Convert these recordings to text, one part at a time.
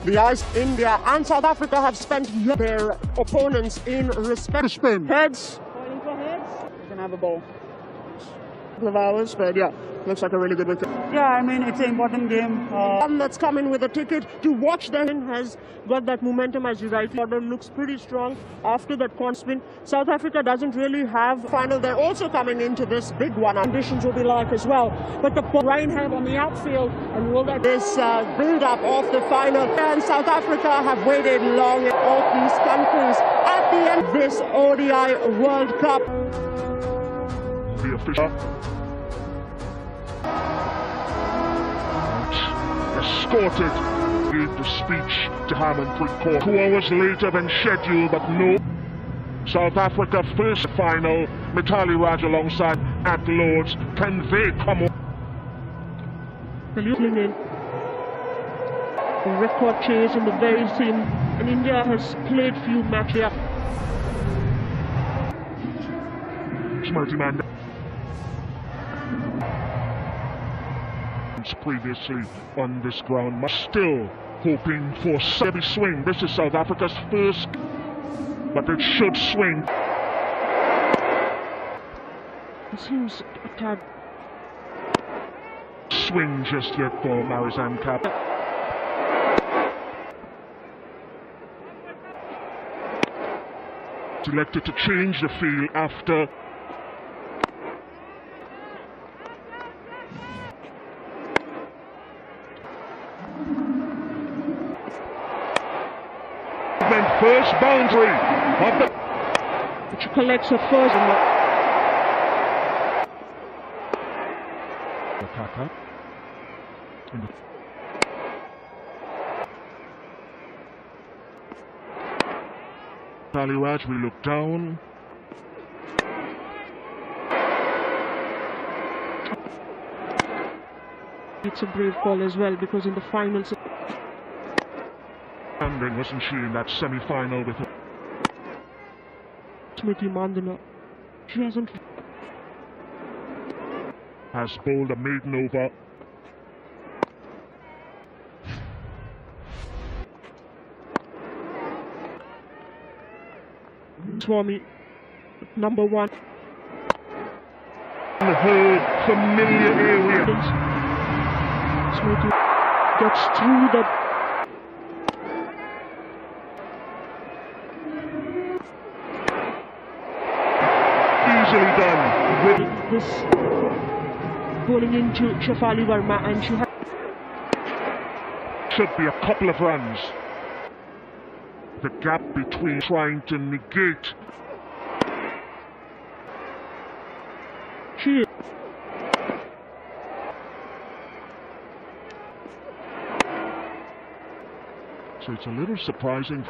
The eyes, India and South Africa have spent their opponents in respect. Spin. Heads. Calling for heads. You can have a ball. Couple of hours, but yeah, looks like a really good wicket. Yeah, I mean, it's an important game. One that's come in with a ticket to watch them has got that momentum, as you rightly ordered. Looks pretty strong after that corner spin. South Africa doesn't really have final. They're also coming into this big one. Conditions will be like as well. But the Reinham on the outfield and will that this build-up of the final. And South Africa have waited long in all these countries at the end of this ODI World Cup. The official escorted gave the speech to Harmanpreet Kaur 2 hours later than scheduled, but no. South Africa first final, Mithali Raj alongside at Lords. Can they come on? The record chase in the very same, and India has played few matches. Smriti Mandhana previously on this ground, still hoping for a steady swing. This is South Africa's first, but it should swing. It seems a tad swing just yet for Marizanne Kapp. Elected to change the field after first boundary of the which collects a first in the Kaka. Mithali Raj, we look down. It's a brave call as well, because in the finals wasn't she in that semi-final with her? Smriti Mandhana. She hasn't bowled a maiden over. Swami, number 1. In her familiar area. Smriti gets through the easily done with this bowling into Shafali Verma, and she should be a couple of runs. The gap between trying to negate. She so it's a little surprising.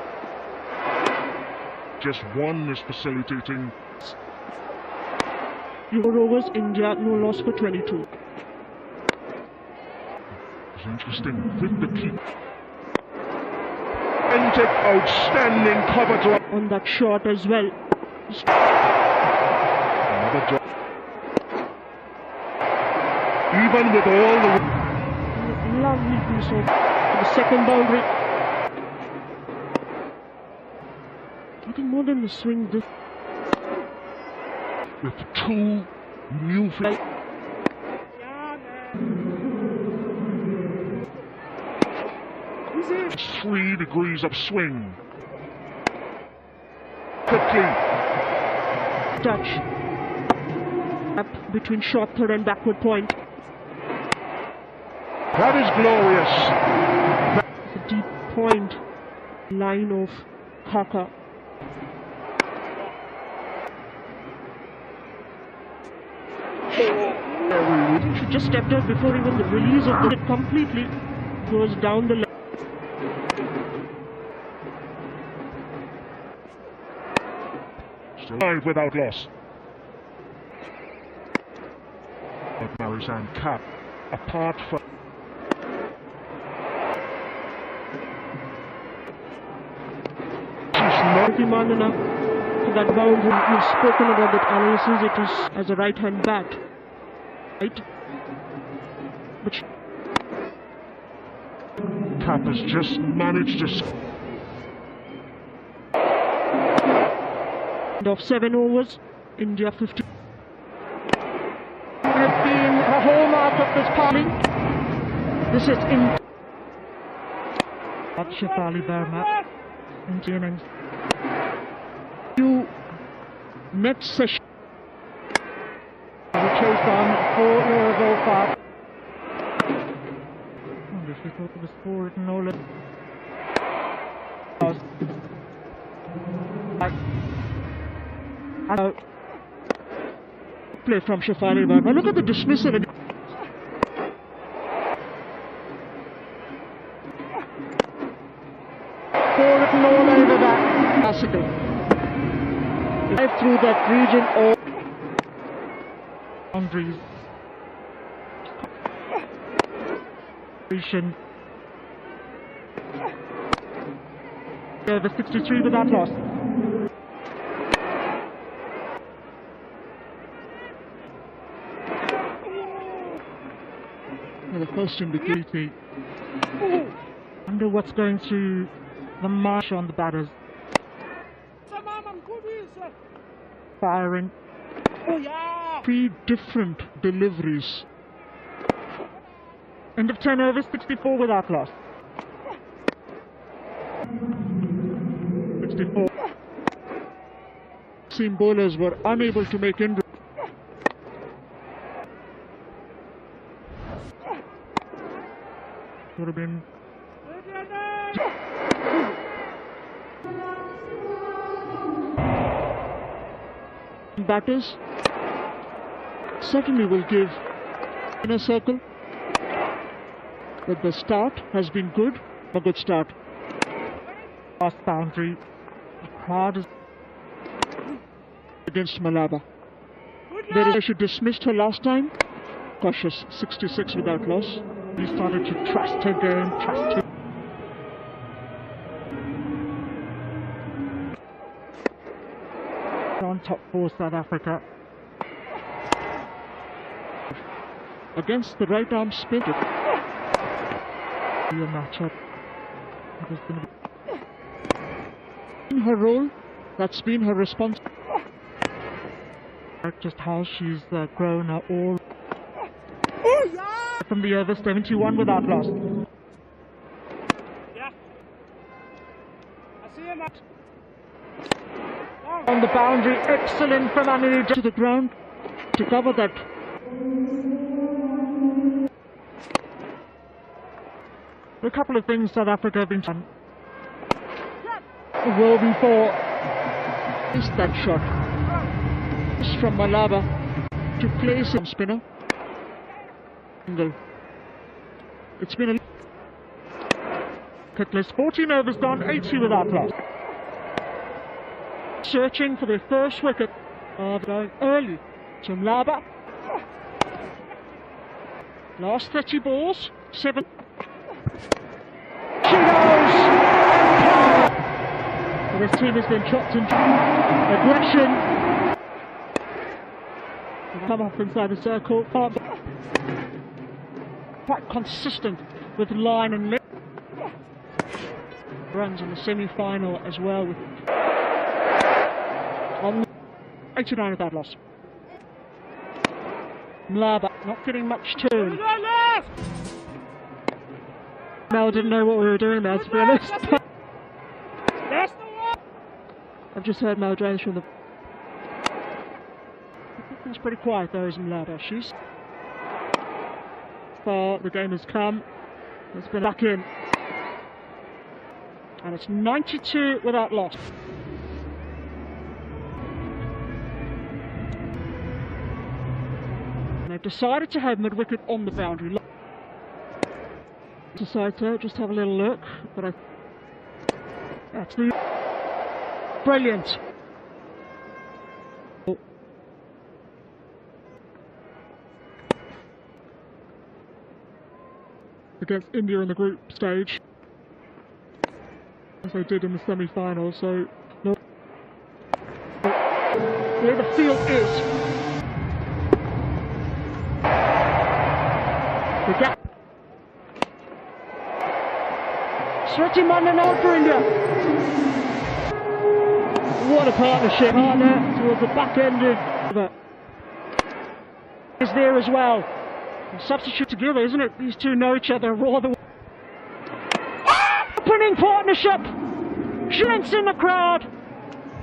Just one is facilitating. Overs, India, no loss for 22. It's interesting with the key. Outstanding cover drop. On that shot as well. Another drop. Even with all the... Lovely piece of the second boundary. I think more than the swing, this with 2 new fields. 3 degrees of swing. Quickly. Touch. Up between short third and backward point. That is glorious. The deep point line of Kaka. She just stepped out before even the release of the hit completely goes down the line. Still 5 without loss. But Marizanne Kapp, apart from Smriti Mandhana, that boundary, we've spoken about that analysis, it is as a right-hand bat. Right? But cap has just managed to... End of 7 overs, India 50. Has been a hallmark of this party. This is in Shefali Verma in the innings. Next session. We chase on 4 overs all far. I wish we thought there was 4 at Nolan. Play from Shefali Verma. Look at the dismissal. Four at Nolan over that. Classical. Drive through that region or boundaries. Over 63 without loss. The first indicator. Wonder what's going through the marsh on the batters. Firing. 3 different deliveries. End of 10 overs, 64 without loss. 64. Seam bowlers were unable to make inroads. Would have been batters certainly will give inner circle, but the start has been good. A good start. Last boundary. Hard against Malaba. She dismissed her last time. Cautious, 66 without loss. He started to trust her game, trust her. On top 4 South Africa. Against the right arm spin. Be a matchup. In her role, that's been her response. Just how she's grown all. From the over 71 without loss. Yeah. I see him. On the boundary, excellent from Anil to the ground to cover that. A couple of things South Africa have been done. Well before missed that shot. It's from Malaba to play some spinner. It's been a Cutlass 14 overs done, 80 without loss. Searching for their first wicket. Going early to Malaba. Last 30 balls, 7. She goes! This team has been chopped into aggression. Come up inside the circle. Quite consistent with line and leg. Runs in the semi-final as well with on 89 without loss. Malaba not getting much turn. Mel didn't know what we were doing there, to be honest. I've just heard Mel Jones from the. It's pretty quiet though, isn't Malaba? She's far the game has come. It's been back in. And it's 92 without loss. And they've decided to have mid-wicket on the boundary. Decided to just have a little look, but that's the brilliant. Against India in the group stage, as they did in the semi-final. So, no. Where the field is, the gap. Smriti Mandhana for India. What a partnership. Partner towards the back end of is there as well. Substitute together, isn't it? These two know each other rather well. Opening partnership. Chance in the crowd.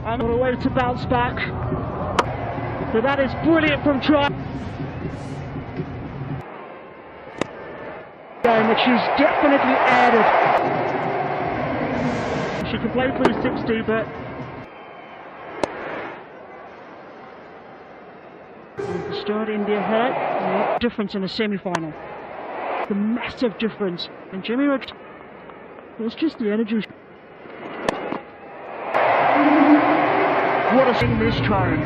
And on a way to bounce back. But that is brilliant from Try. Game which she's definitely added. She can play 360, but the start India had difference in the semi-final. The massive difference. And Jimmy Roach, it was just the energy. What a thing this time.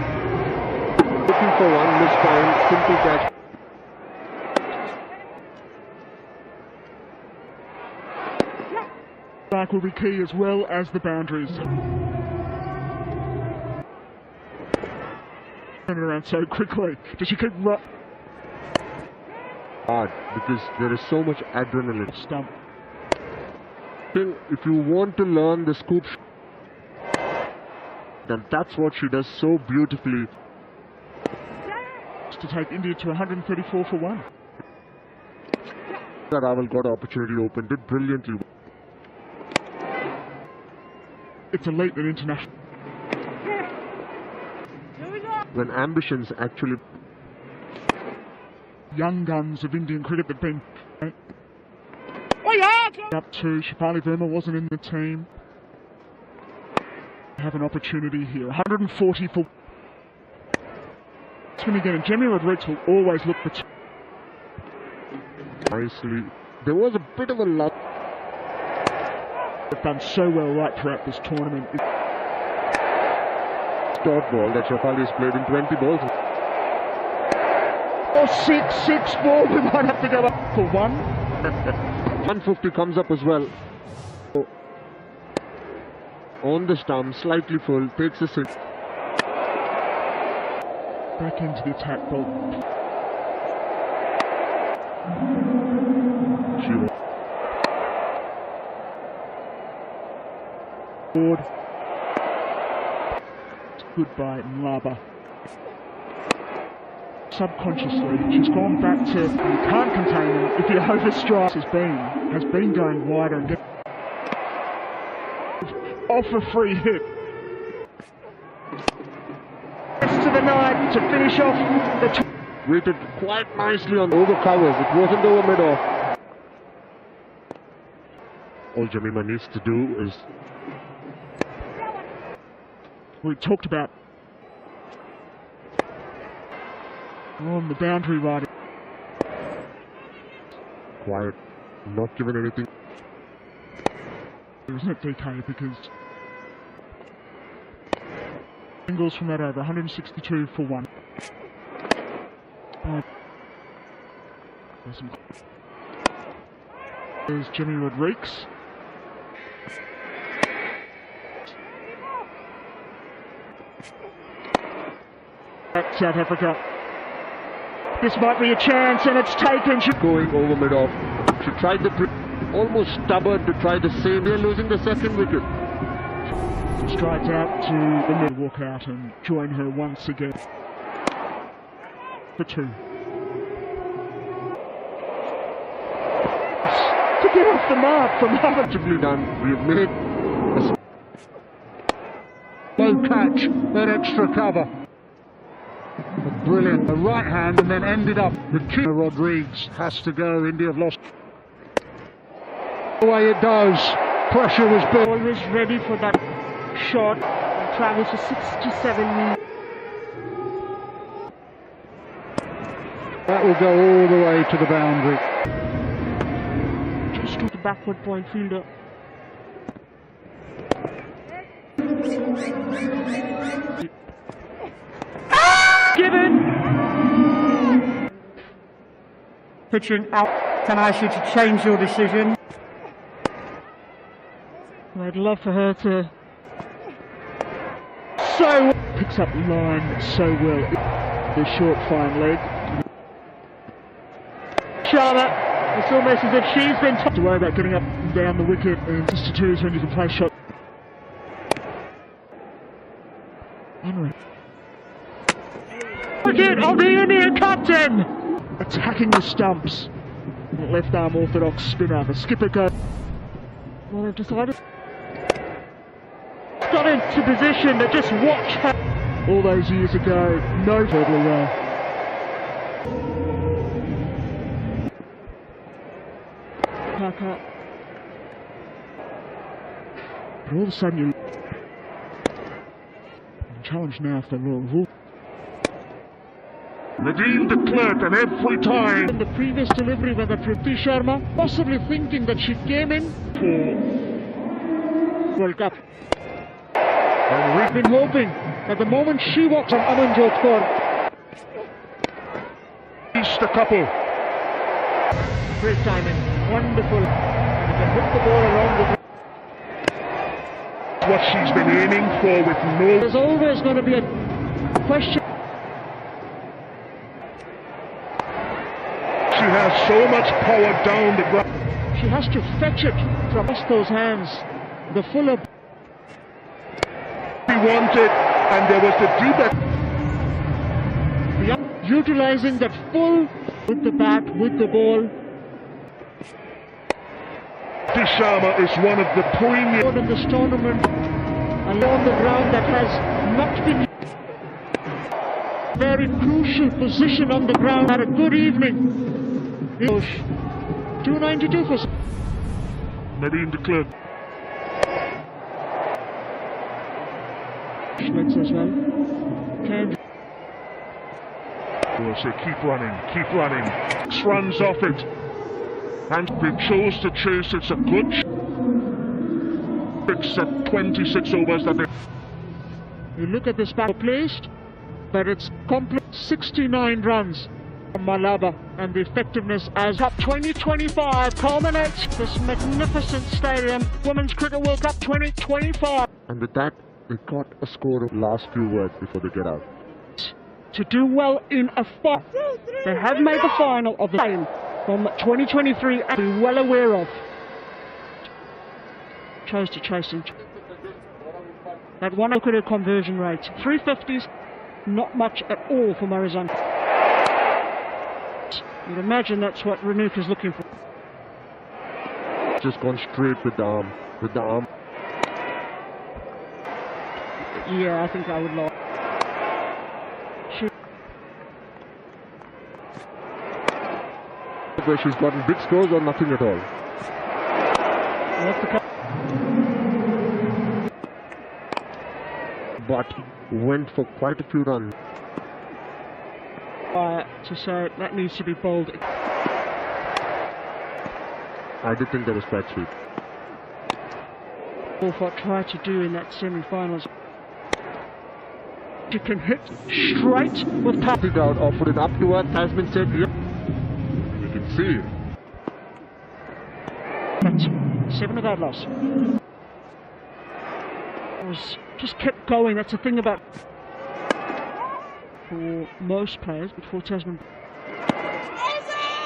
Looking for one this time, simple catch. Back will be key as well as the boundaries. Turning around so quickly. Does she keep Hard, because there is so much adrenaline. Stump. If you want to learn the scoop, then that's what she does so beautifully. To take India to 134 for 1. That Raval got opportunity open, did brilliantly. It's elite and international. When ambitions actually... Young guns of Indian cricket that have been... Oh yeah! Up to Shafali Verma wasn't in the team. Have an opportunity here. 140 for... Swing again, and Jemmy Rodriguez will always look for... Nicely. There was a bit of a luck. They've done so well right throughout this tournament. Dot ball that Shafali has played in 20 balls. Oh, 6 ball, we might have to go up for 1. 150 comes up as well. On the stump, slightly full, takes a sit. Back into the attack ball. She will. Board. Goodbye, Mlaba. Subconsciously, she's gone back to, you can't contain him if you overstrike. Has been going wider and get off a free hit. To the night to finish off the Waited quite nicely on over covers. It wasn't over mid-off. All Jamima needs to do is... We talked about on the boundary right. Quiet, not given anything. It wasn't DK because angles from that over 162 for 1. There's Jimmy Rodriguez. South Africa. This might be a chance, and it's taken. Going over mid-off. She tried almost stubborn to try the same. They're losing the second wicket. Strides out to the mid, walk out and join her once again. For 2. To get off the mark from Harvard. Beautifully done. We've made a low catch, that extra cover. Brilliant. The right hand and then ended up. The key. Rodriguez has to go. India have lost. The way it does. Pressure was built. Always ready for that shot. Travels for 67 meters. That will go all the way to the boundary. Just to the backward point fielder. Given. Pitching out. Can I ask you to change your decision? I'd love for her to. So picks up line so well. The short fine leg. Sharma It's almost as if she's been told to worry about getting up and down the wicket in twos when you can play shot. Unreal. Wicket of the Indian captain! Attacking the stumps. Left arm orthodox spinner. The skipper goes. Well, they've decided. Got into position to just watch her. All those years ago, notably well. Parker. But all of a sudden you challenge now for Royal. Nadeem de Klerk, and every time. In the previous delivery with the Priti Sharma, possibly thinking that she came in for World Cup. And we've been hoping that the moment she walks on Amanjot Kaur. East a couple. Great timing, wonderful. And you can hit the ball around the. What she's been aiming for with no. There's always going to be a question. She has so much power down the ground. She has to fetch it from those hands. The fuller. He wanted, and there was the deep. Utilizing that full with the bat, with the ball. Sharma is one of the premium In this tournament, along the ground that has not been. Very crucial position on the ground. Had a good evening. 292 for Nadeem de Klerk. Schmitz as well. We'll say keep running, keep running. 6 runs off it. And they chose to chase. It's a good it's at 26 overs that they. You look at this back placed, but it's complete 69 runs. Malaba and the effectiveness as Cup 2025 culminates this magnificent stadium. Women's Cricket World Cup 2025. And with that, they got a score of last few words before they get out. To do well in a final. They have made the final of the game from 2023 and be well aware of. Chose to chase him. That one cricket conversion rate. 350s, not much at all for Marizan. You'd imagine that's what Renouf is looking for. Just gone straight with the arm. With the arm. Yeah, I think I would like. Where she's gotten big scores or nothing at all. But went for quite a few runs. To say that needs to be bowled. I did think that was quite sweet. What tried to do in that semi-finals. You can hit straight with power. It out, offered it up to her. Tasman said, yep. You can see. But 7 without loss. Was just kept going. That's the thing about. For most players, but for Tasman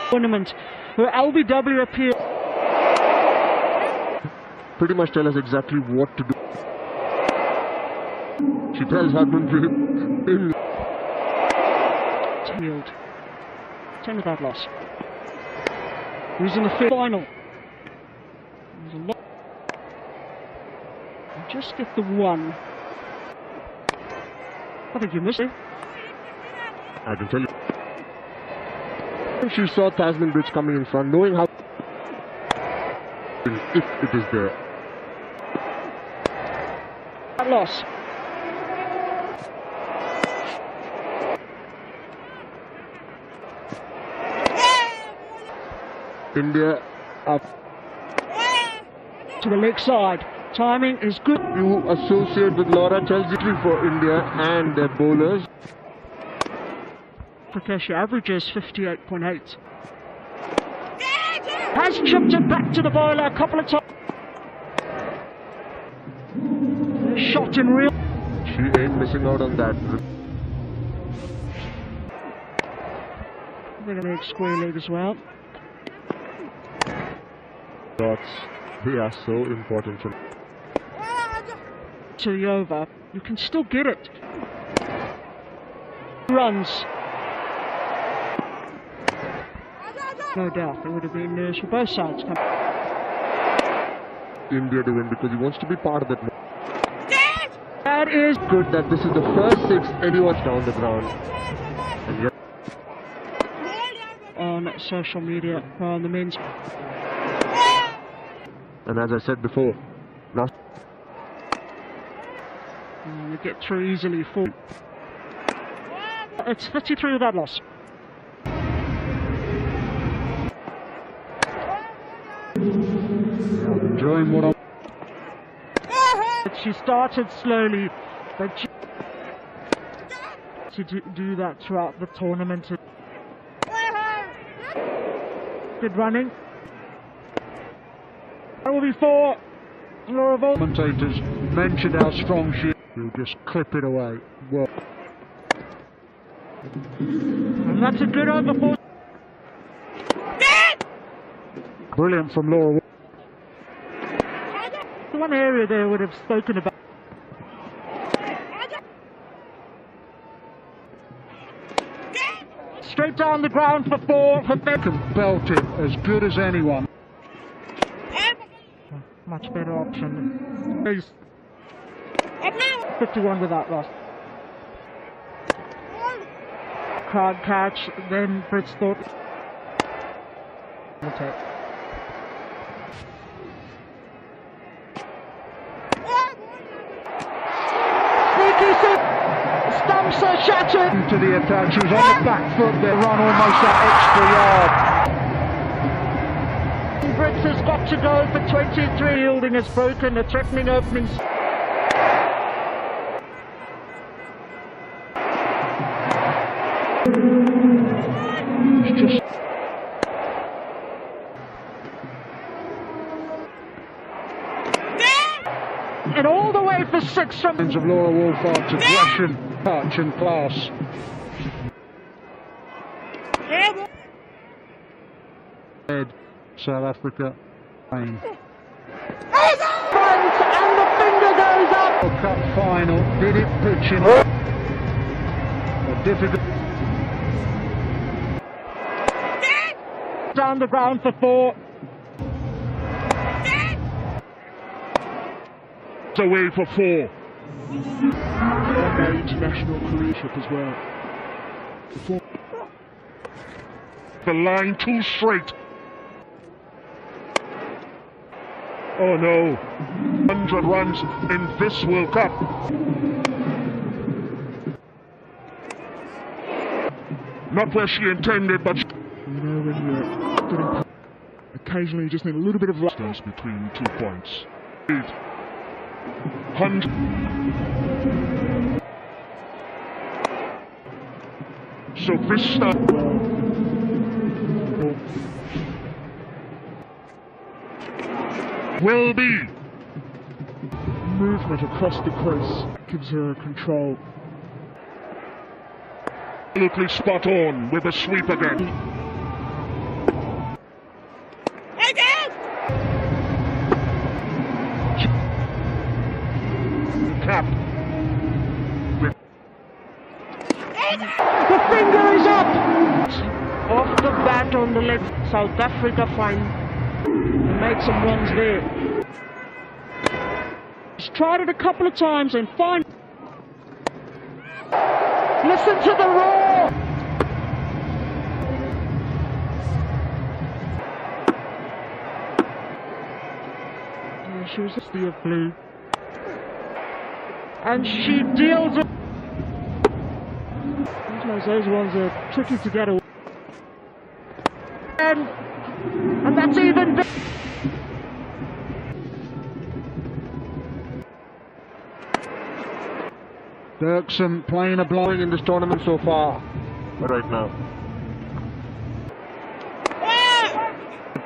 tournament, where LBW appeared. Pretty much tell us exactly what to do. She tells Harmanpreet in. Field. 10 without loss. He's in the final. There's a lot. Just get the one. I think you missed it. I can tell you. She saw Tasman Bridge coming in front, knowing how. If it is there. Loss. India up to the leg side. Timing is good. You associate with Laura Chelsea for India and their bowlers. Prakash averages 58.8. Has chipped it back to the bowler a couple of times. Shot in real. She ain't missing out on that. They're going to make square leg as well. Shots, they are so important for Over, you can still get it. Runs. No doubt, there would have been news for both sides. India to win because he wants to be part of that. That is Good that this is the first 6 anyone's down the ground. And yet, on social media on the men's. and as I said before, now You get through easily. It's 53 without loss. Enjoying what I'm... She started slowly, but to do that throughout the tournament. Good running. That will be for Laura Vol. Commentators mentioned how strong she is. He'll just clip it away. Well, And that's a good over for. brilliant from Laura. One area there would have spoken about. Straight down the ground for 4 for Can belt it as good as anyone. Much better option. He's 51 without loss. Crowd catch, then Brits thought. Sneaky stumps are shattered. To the attack, she was on the back foot there, run almost that extra yard. Brits has got to go for 23. Yielding has broken a threatening opening. It's just And all the way for 6 from of Laura Wolfhardt's aggression, touch and class. South Africa. Pain. front, and the finger goes up. World Cup final, did it pitching. A difficult. Down the ground for 4. It's away for 4. Their international careership as well. The line too straight. Oh no. 100 runs in this World Cup. Not where she intended, but You know when you're getting occasionally you just need a little bit of luck. distance between 2 points. 100. So this stuff will be Movement across the crease gives her control. absolutely spot on with a sweep again. Cap. The finger is up! Off the bat on the leg. South Africa find make some runs there. He's tried it a couple of times and find. Listen to the roar! Yeah, she was just the blue. And she deals with. Sometimes those ones are tricky to get away. And that's even better. Dirksen playing a blind in this tournament so far, right now.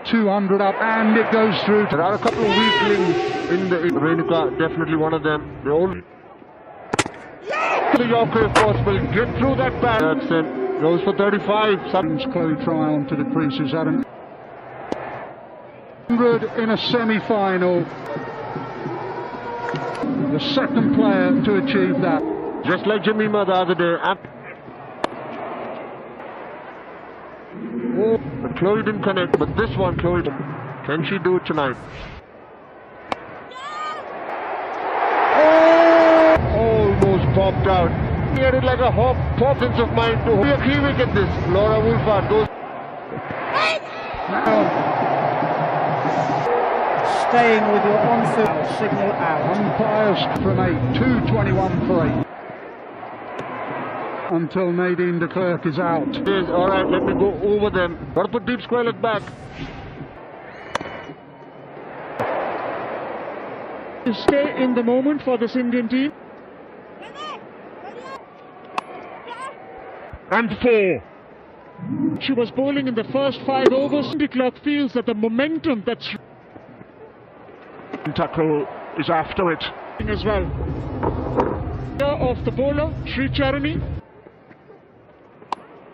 200 up and it goes through. There are a couple of weaklings in the Renuka, definitely one of them. They all the Yorker if possible, get through that bat. Dirksen goes for 35. Chloe Tryon to the creases, Adam. 100 in a semi-final. The second player to achieve that. Just like Jemima the other day. Oh, but Chloe didn't connect, but this one, Chloe, can she do it tonight? Oh, almost popped out. He had it like a hop, offensive mind to be a key wicket this. Laura Wolfhard goes. Staying with your on-field signal out. Umpires from 8, 2:21 for 8. Until Nadine de Klerk is out. Yes, alright, let me go over them. Gotta put deep square leg back. To stay in the moment for this Indian team. And 4. She was bowling in the first 5 overs. De Klerk feels that the momentum that's Tackle is after it. as well. Of the bowler, Sri Charani.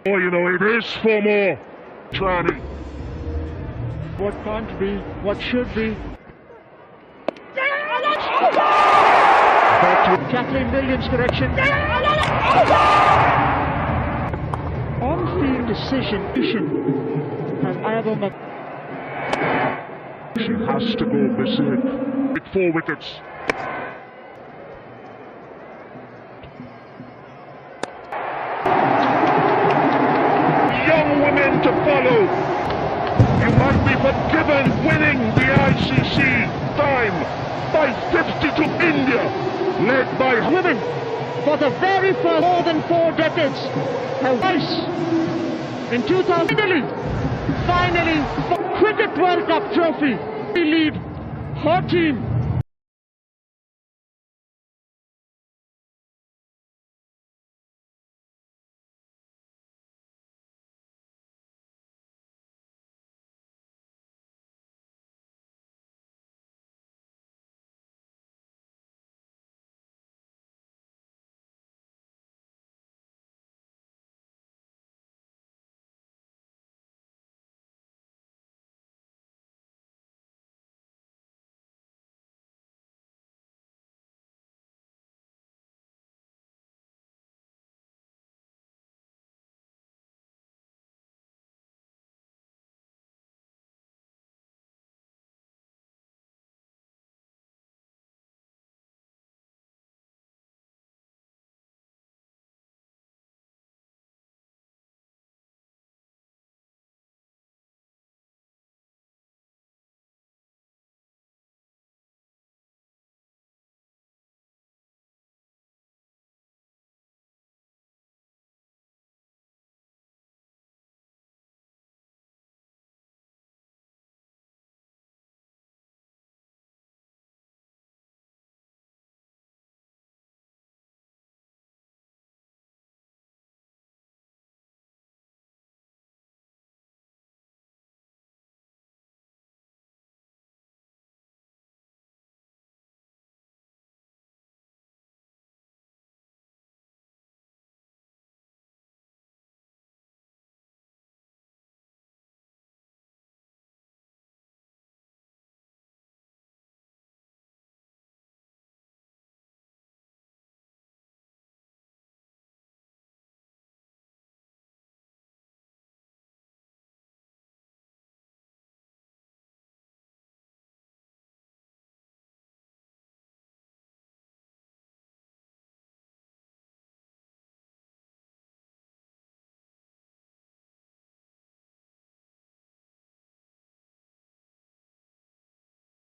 Oh, you know, it is 4 more. Trani. What can't be, what should be. Kathleen Williams correction. On-field decision has Ayabama. She has to go missing. With 4 wickets. Young women to follow. You might be forgiven winning the ICC time by 50 to India, led by Women, for the very first more than 4 decades, have twice in 2000. Finally, for Cricket World Cup trophy, we lead her team